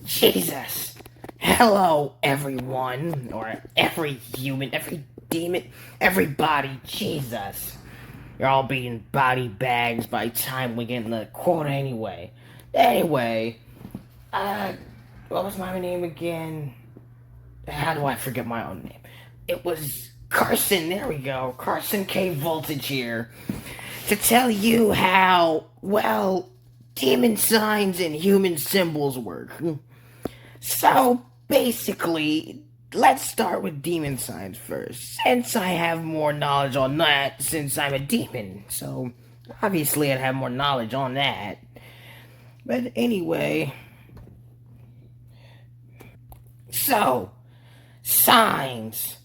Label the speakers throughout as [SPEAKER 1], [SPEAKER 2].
[SPEAKER 1] Jesus. Hello, everyone, or every human, every demon, everybody. Jesus. You're all being body bags by the time we get in the quota anyway. Anyway, uh, what was my name again? How do I forget my own name? It was Carson, there we go. Carson K. Voltage here. To tell you how, well, demon signs and human symbols work. So, basically, let's start with demon signs first, since I have more knowledge on that since I'm a demon. So, obviously, I'd have more knowledge on that. But anyway, so, signs.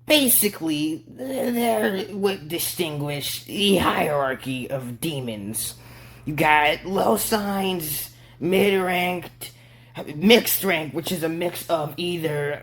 [SPEAKER 1] Basically, they're what distinguish the hierarchy of demons. You got low signs, mid-ranked, mixed rank, which is a mix of you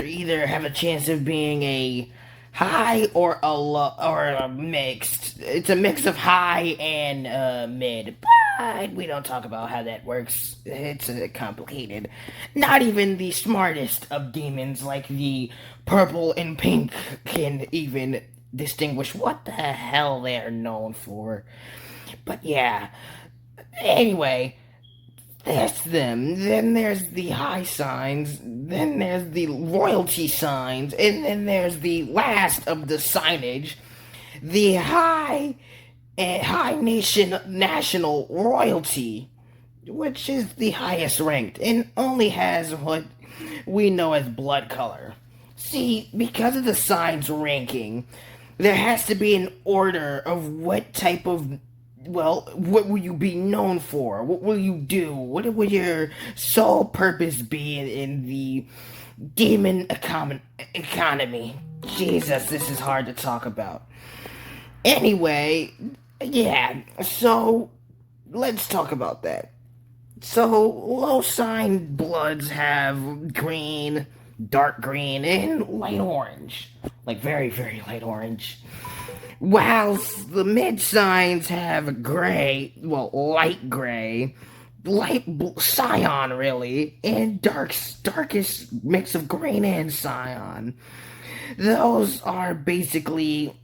[SPEAKER 1] either have a chance of being a high or a low or a mixed. It's a mix of high and mid. But we don't talk about how that works. It's complicated. Not even the smartest of demons, like the purple and pink, can even distinguish what the hell they're known for. But yeah. Anyway, there's them. Then there's the high signs. Then there's the royalty signs. And then there's the last of the signage, the high nation national royalty, which is the highest ranked and only has what we know as blood color. See, because of the signs ranking, there has to be an order of what type of, well, what will you be known for? What will you do? What will your sole purpose be in the demon economy? Jesus, this is hard to talk about. Anyway, yeah, so let's talk about that. So, low sign bloods have green, dark green, and light orange. Like very, very light orange. Whilst the mid signs have gray, well, light gray, cyan really, and darkest mix of green and cyan. Those are basically,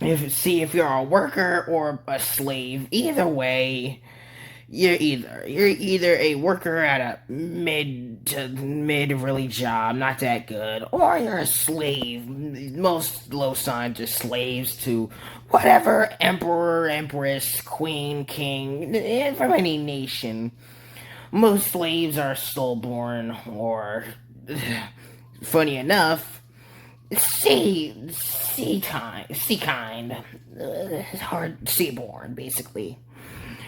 [SPEAKER 1] if you're a worker or a slave, either way, you're either a worker at a mid really job, not that good, or you're a slave. Most low signs are slaves to whatever emperor, empress, queen, king, from any nation. Most slaves are stillborn, or funny enough, sea kind, hard seaborn, basically.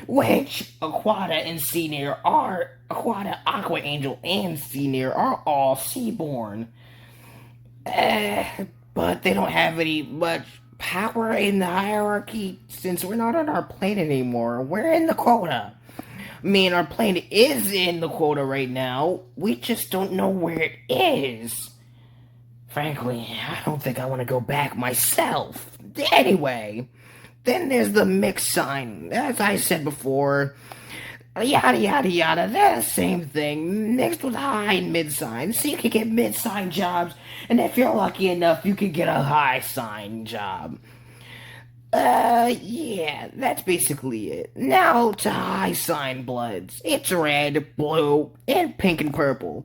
[SPEAKER 1] Which Aquata and Senior are Aquata, Aqua Angel, and Senior are all seaborn. But they don't have any much power in the hierarchy since we're not on our planet anymore. We're in the quota. I mean, our planet is in the quota right now. We just don't know where it is. Frankly, I don't think I want to go back myself. Anyway, then there's the mixed sign. As I said before, yada yada yada, they're the same thing, mixed with high and mid sign. So you can get mid sign jobs, and if you're lucky enough, you can get a high sign job. Yeah, that's basically it. Now to high sign bloods. It's red, blue, and pink and purple.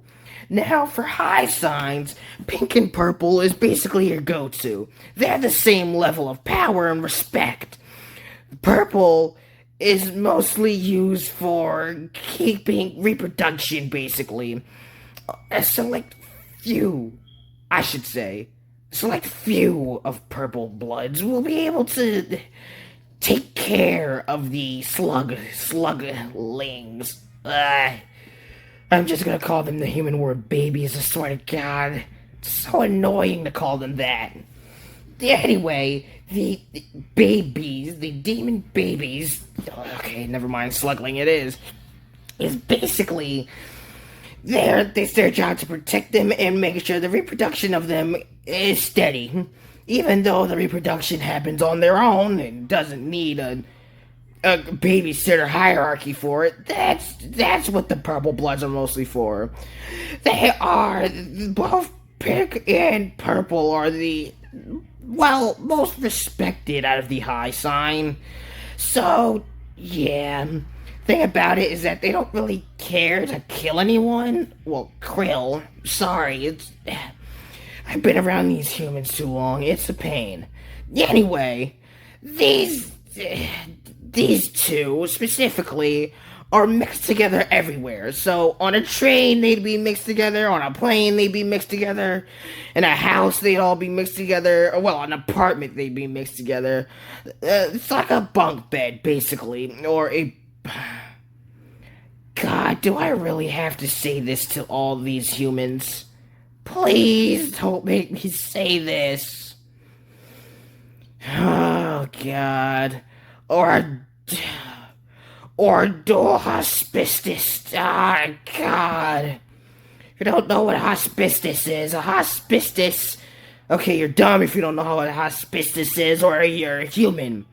[SPEAKER 1] Now, for high signs, pink and purple is basically your go-to. They're the same level of power and respect. Purple is mostly used for keeping reproduction, basically. A select few, I should say, select few of purple bloods will be able to take care of the sluglings. I'm just gonna call them the human word babies, I swear to God. It's so annoying to call them that. Anyway, the babies, the demon babies, okay, never mind, slugling it is basically it's their job to protect them and make sure the reproduction of them is steady. Even though the reproduction happens on their own and doesn't need a babysitter hierarchy for it. That's what the purple bloods are mostly for. They are both pink and purple are the most respected out of the high sign. So yeah, thing about it is that they don't really care to kill anyone. Well, Krill, sorry, I've been around these humans too long. It's a pain. Anyway, these two specifically are mixed together everywhere. So on a train they'd be mixed together, on a plane they'd be mixed together, in a house they'd all be mixed together, well, an apartment they'd be mixed together. It's like a bunk bed basically, or a... God, do I really have to say this to all these humans? Please don't make me say this. Oh God. Or do hospice. Ah, God. If you don't know what hospice is, a hospice... Okay, you're dumb if you don't know what a hospice is, or you're a human.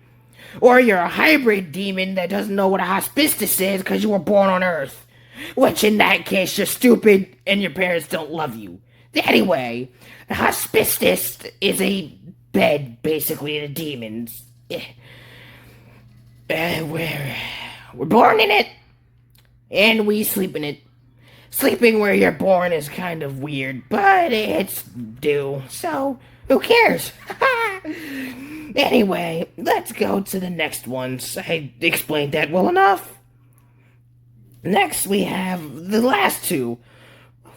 [SPEAKER 1] Or you're a hybrid demon that doesn't know what a hospice is because you were born on Earth. Which, in that case, you're stupid and your parents don't love you. Anyway, a hospice is a bed, basically, to demons. We're born in it, and we sleep in it. Sleeping where you're born is kind of weird, but it's due, so who cares? Anyway, let's go to the next ones. I explained that well enough. Next, we have the last two.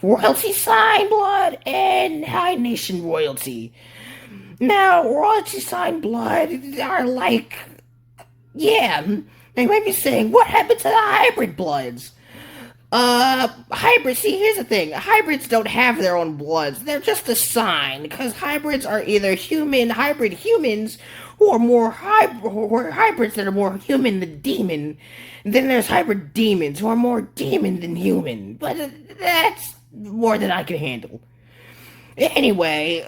[SPEAKER 1] Royalty sign blood and High Nation royalty. Now, royalty sign blood are like... Yeah, they might be saying, what happened to the hybrid bloods? Hybrids, see, here's the thing. Hybrids don't have their own bloods. They're just a sign, because hybrids are either hybrid humans, who are more hybrids that are more human than demon. And then there's hybrid demons, who are more demon than human. But that's more than I can handle. Anyway,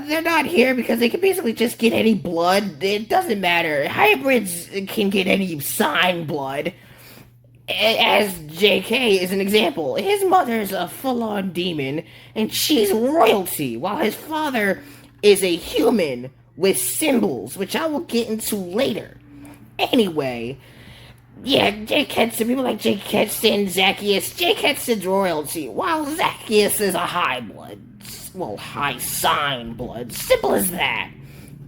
[SPEAKER 1] they're not here because they can basically just get any blood. It doesn't matter. Hybrids can get any sign blood. As JK is an example. His mother's a full-on demon, and she's royalty, while his father is a human with symbols, which I will get into later. Anyway, yeah, Jake Henson, people like Jake Henson, Zacchaeus. Jake Henson's royalty, while Zacchaeus is a high blood. Well, high sign blood. Simple as that.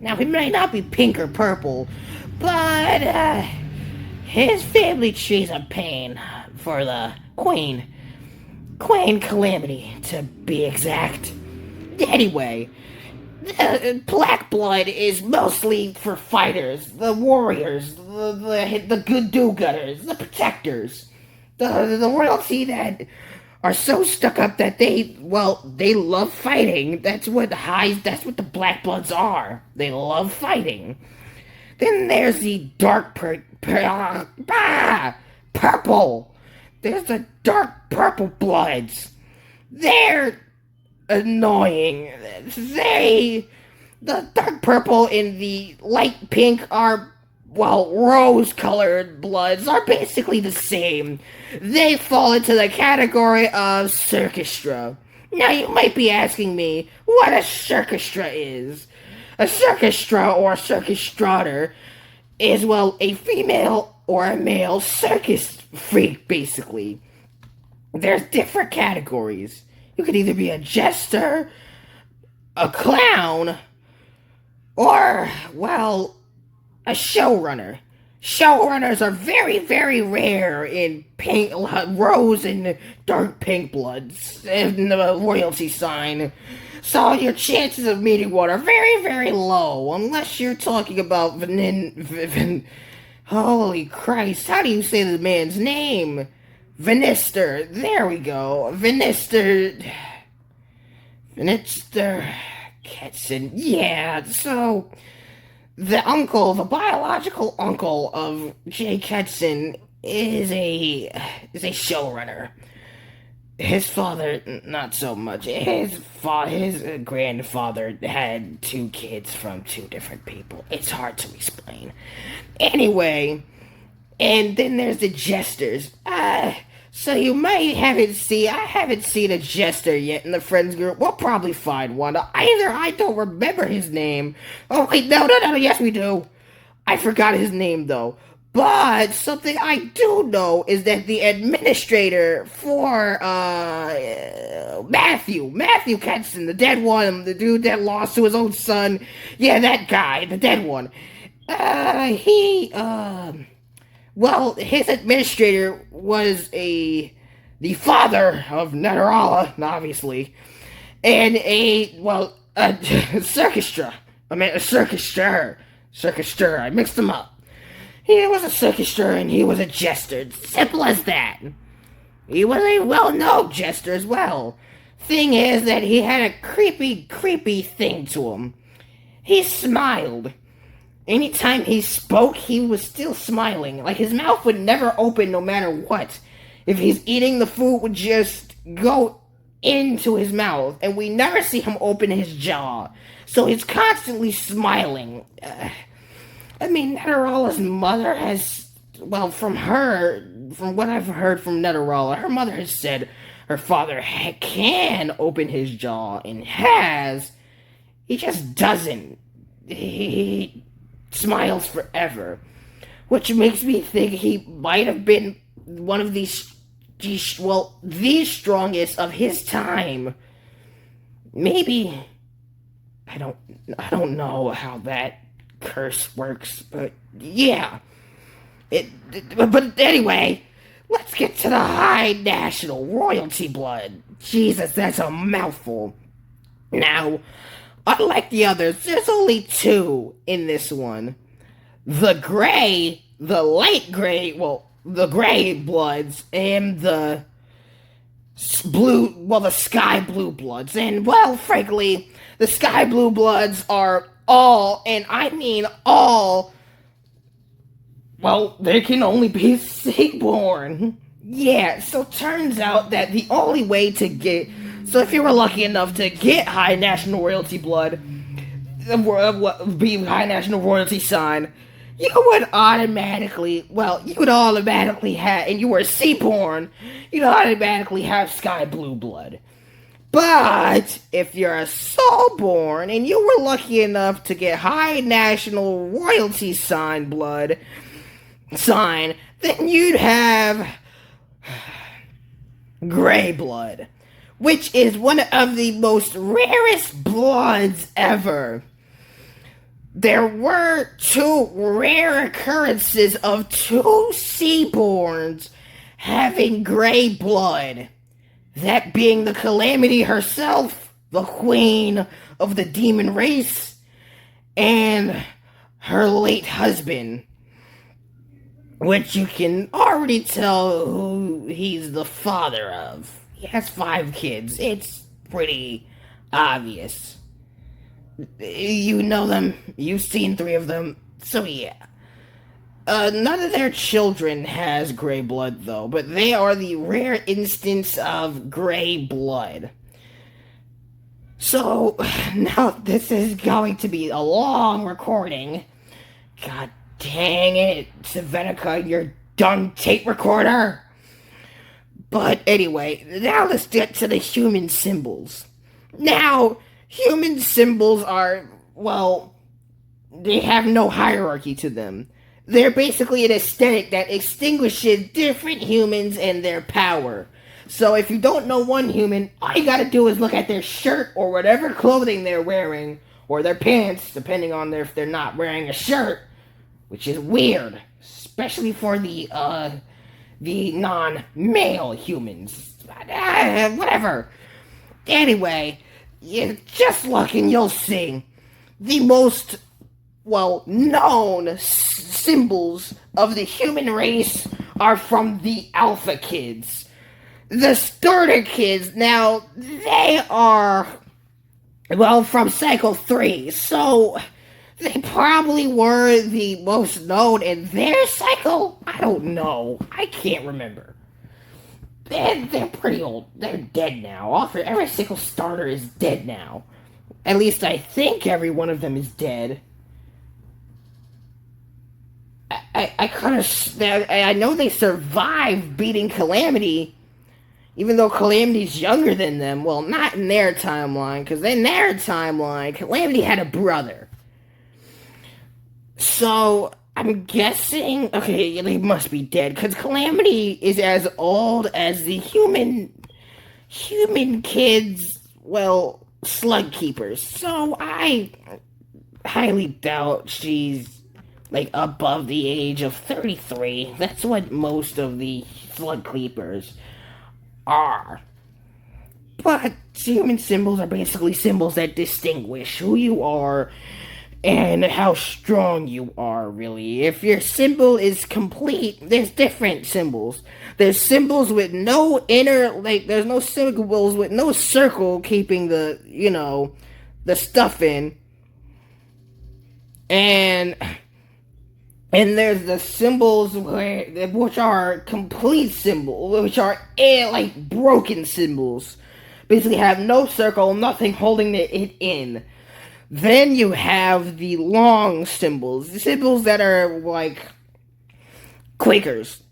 [SPEAKER 1] Now, he may not be pink or purple, but, his family tree's a pain for the Queen. Queen Calamity, to be exact. Anyway, black blood is mostly for fighters, the warriors, the good do-gooders, the protectors. The royalty that are so stuck up that they love fighting. That's what the black bloods are. They love fighting. Then there's the dark purple. There's the dark purple bloods. They're annoying. The dark purple and the light pink are, rose-colored bloods are basically the same. They fall into the category of circustra. Now you might be asking me what a circustra is. A circustra or circustrator is, a female or a male circus freak, basically. There's different categories. You could either be a jester, a clown, or, a showrunner. Showrunners are very, very rare in pink, rose and dark pink bloods in the royalty sign. So your chances of meeting one are very, very low, unless you're talking about holy Christ, how do you say the man's name? Vinister, there we go. Vinister Ketson, yeah, so the biological uncle of Jay Ketson is a showrunner. His father, not so much. His grandfather had 2 kids from 2 different people. It's hard to explain. Anyway, And then there's the jesters. So you might haven't seen. I haven't seen a jester yet in the friends group. We'll probably find one. Either I don't remember his name. Oh wait, no. Yes, we do. I forgot his name though. But something I do know is that the administrator for Matthew Kenson, the dead one, the dude that lost to his own son, yeah, that guy, the dead one. Well, his administrator was the father of Netarala, obviously, and a circustra. A circustra. I mixed them up. He was a circustra and he was a jester. Simple as that. He was a well-known jester as well. Thing is that he had a creepy thing to him. He smiled. Anytime he spoke, he was still smiling. Like his mouth would never open no matter what. If he's eating, the food would just go into his mouth, and we never see him open his jaw. So he's constantly smiling. Netarala's mother has, from what I've heard from Netarala, her mother has said her father can open his jaw and has. He just doesn't. He smiles forever, which makes me think he might have been one of the strongest of his time. Maybe. I don't know how that curse works, but yeah. But anyway, let's get to the high national royalty blood. Jesus, that's a mouthful. Now, unlike the others, there's only two in this one. The light gray bloods, and the sky blue bloods. And, frankly, the sky blue bloods are all, and I mean all, they can only be seaborn. Yeah, so turns out that the only way to get, so if you were lucky enough to get high national royalty blood, be high national royalty sign, you would automatically have, and you were seaborn, you'd automatically have sky blue blood. But if you're a soulborn and you were lucky enough to get high national royalty sign, then you'd have gray blood, which is one of the most rarest bloods ever. There were two rare occurrences of two seaborns having gray blood. That being the Calamity herself, the queen of the demon race, and her late husband, which you can already tell who he's the father of. He has 5 kids. It's pretty obvious. You know them. You've seen 3 of them. So yeah. None of their children has gray blood, though, but they are the rare instance of gray blood. So, now this is going to be a long recording. God dang it, Savenica, your dumb tape recorder! But anyway, now let's get to the human symbols. Now, human symbols are, they have no hierarchy to them. They're basically an aesthetic that extinguishes different humans and their power. So if you don't know one human, all you gotta do is look at their shirt or whatever clothing they're wearing, or their pants, depending on if they're not wearing a shirt, which is weird, especially for the non-male humans. Whatever. Anyway, you just look and you'll see the most known symbols of the human race are from the Alpha Kids. The Starter Kids, now, they are, from Cycle 3, so they probably were the most known in their cycle? I don't know. I can't remember. They're pretty old. They're dead now. Every single starter is dead now. At least I think every one of them is dead. I kind of I know they survived beating Calamity, even though Calamity's younger than them. Well, not in their timeline, because in their timeline, Calamity had a brother. So I'm guessing, okay, they must be dead, because Calamity is as old as the human kids, well, slug keepers. So I highly doubt she's like above the age of 33. That's what most of the slug keepers are. But human symbols are basically symbols that distinguish who you are and how strong you are, really. If your symbol is complete, there's different symbols. There's symbols with no inner, like, there's no symbols with no circle keeping the, the stuff in. And there's the symbols which are complete symbols, which are like broken symbols. Basically have no circle, nothing holding it in. Then you have the long symbols, the symbols that are like Quakers.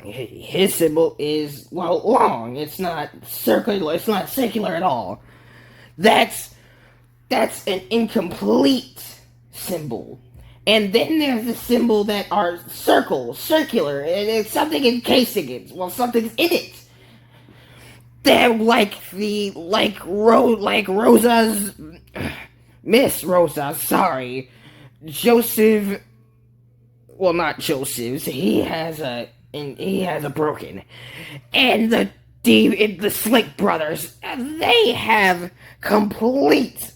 [SPEAKER 1] His symbol is, well, long. It's not circular. It's not circular at all. That's an incomplete symbol. And then there's the symbol that are circular, and it's something encasing it. Well, something's in it. They're like Rosa's, Miss Rosa, sorry. Joseph, well, not Joseph's, he has a broken. And the Slick brothers, they have complete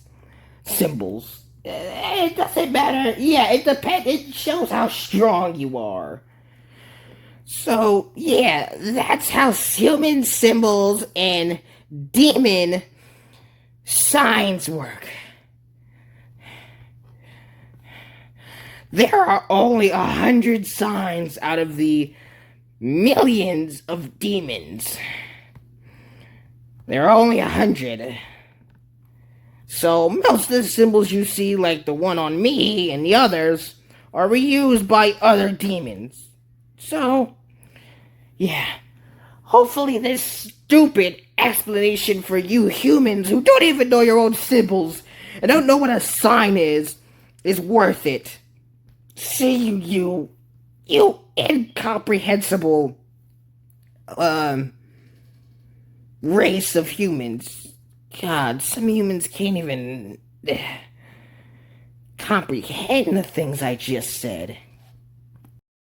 [SPEAKER 1] symbols. It doesn't matter. Yeah, it depends. It shows how strong you are. So, yeah, that's how human symbols and demon signs work. There are only 100 signs out of the millions of demons. There are only 100. So most of the symbols you see, like the one on me and the others, are reused by other demons. So, yeah. Hopefully this stupid explanation for you humans who don't even know your own symbols and don't know what a sign is worth it. See you incomprehensible race of humans. God, some humans can't even comprehend the things I just said.